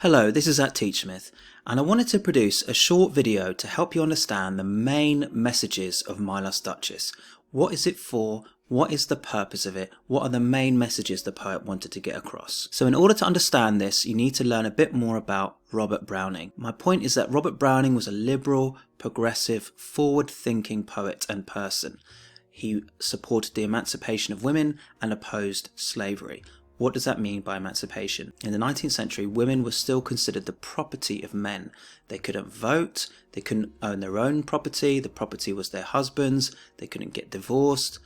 Hello, this is Teachsmith, and I wanted to produce a short video to help you understand the main messages of My Last Duchess. What is it for? What is the purpose of it? What are the main messages the poet wanted to get across? So in order to understand this, you need to learn a bit more about Robert Browning. My point is that Robert Browning was a liberal, progressive, forward-thinking poet and person. He supported the emancipation of women and opposed slavery. What does that mean by emancipation? In the 19th century, women were still considered the property of men. They couldn't vote, they couldn't own their own property, the property was their husband's, they couldn't get divorced.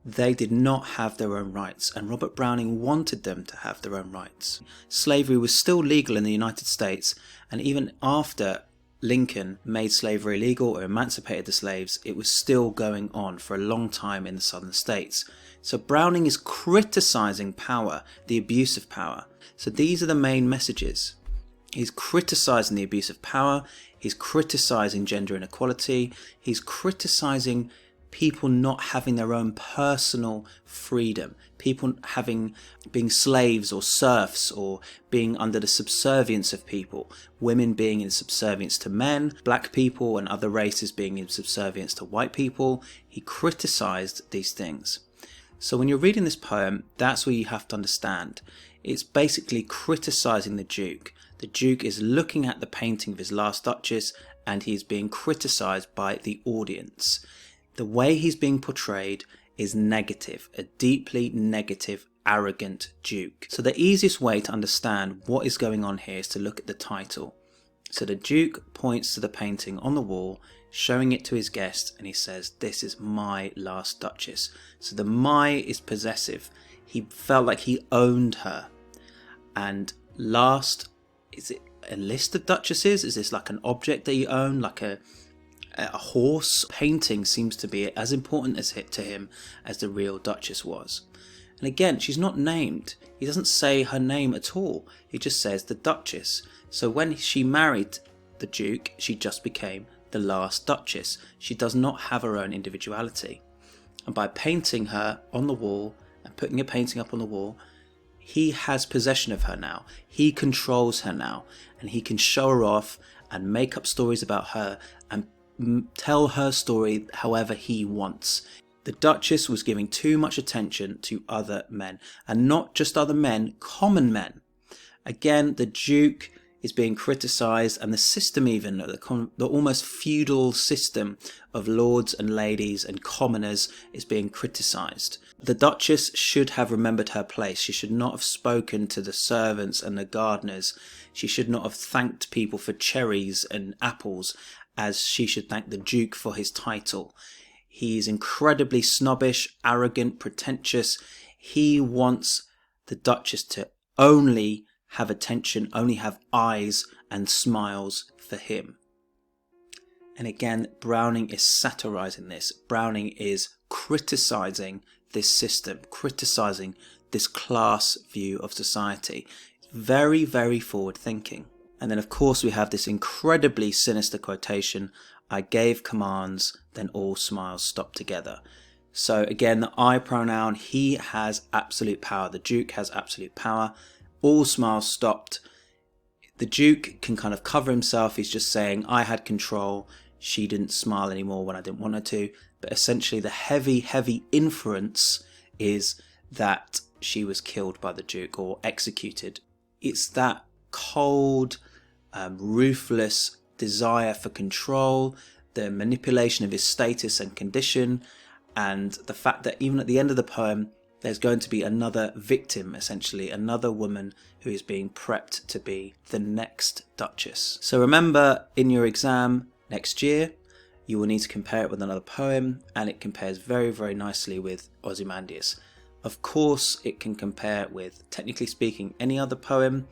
They did not have their own rights, and Robert Browning wanted them to have their own rights. Slavery was still legal in the United States, and even after Lincoln made slavery illegal or emancipated the slaves, it was still going on for a long time in the southern states. So Browning is criticizing power, the abuse of power. So these are the main messages. He's criticizing the abuse of power, he's criticizing gender inequality, he's criticizing people not having their own personal freedom, people being slaves or serfs or being under the subservience of people, women being in subservience to men, black people and other races being in subservience to white people. He criticized these things. So when you're reading this poem, that's what you have to understand. It's basically criticizing the Duke. The Duke is looking at the painting of his Last Duchess and he's being criticized by the audience. The way he's being portrayed is negative, a deeply negative, arrogant Duke. So the easiest way to understand what is going on here is to look at the title. So the Duke points to the painting on the wall, showing it to his guest, and he says, "This is my Last Duchess." So the "my" is possessive. He felt like he owned her. And last, is it a list of duchesses? Is this like an object that you own, like a horse? Painting seems to be as important to him as the real Duchess was. And again, she's not named. He doesn't say her name at all. He just says the Duchess. So when she married the Duke, she just became the Last Duchess. She does not have her own individuality. And by painting her on the wall and putting a painting up on the wall, he has possession of her now. He controls her now, and he can show her off and make up stories about her and tell her story however he wants. The Duchess was giving too much attention to other men, and not just other men, common men. Again, the Duke is being criticised, and the system, even the almost feudal system of lords and ladies and commoners, is being criticised. The Duchess should have remembered her place. She should not have spoken to the servants and the gardeners. She should not have thanked people for cherries and apples, as she should thank the Duke for his title. He is incredibly snobbish, arrogant, pretentious. He wants the Duchess to only have attention, only have eyes and smiles for him. And again, Browning is satirizing this. Browning is criticizing this system, criticizing this class view of society. Very, very forward thinking. And then of course we have this incredibly sinister quotation, "I gave commands, then all smiles stopped together." So again, the I pronoun, he has absolute power. The Duke has absolute power. All smiles stopped. The Duke can kind of cover himself. He's just saying, I had control. She didn't smile anymore when I didn't want her to. But essentially the heavy, heavy inference is that she was killed by the Duke or executed. It's that cold, ruthless desire for control, the manipulation of his status and condition, and the fact that even at the end of the poem, there's going to be another victim, essentially, another woman who is being prepped to be the next Duchess. So remember, in your exam next year, you will need to compare it with another poem, and it compares very, very nicely with Ozymandias. Of course, it can compare with, technically speaking, any other poem,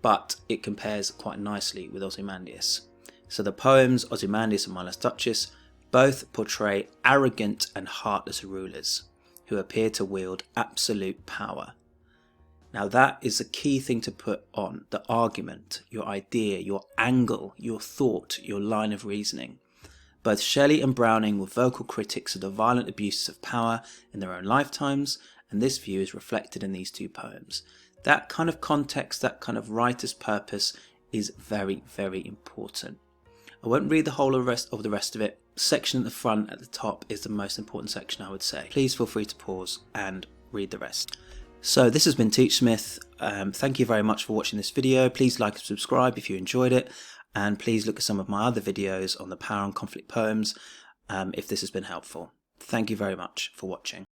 but it compares quite nicely with Ozymandias. So the poems Ozymandias and My Last Duchess both portray arrogant and heartless rulers who appear to wield absolute power. Now that is a key thing to put on, the argument, your idea, your angle, your thought, your line of reasoning. Both Shelley and Browning were vocal critics of the violent abuses of power in their own lifetimes, and this view is reflected in these two poems. That kind of context, that kind of writer's purpose is very, very important. I won't read the whole of the rest of it. Section at the front at the top is the most important section, I would say. Please feel free to pause and read the rest. So this has been Teachsmith. Thank you very much for watching this video. Please like and subscribe if you enjoyed it, and please look at some of my other videos on the power and conflict poems if this has been helpful. Thank you very much for watching.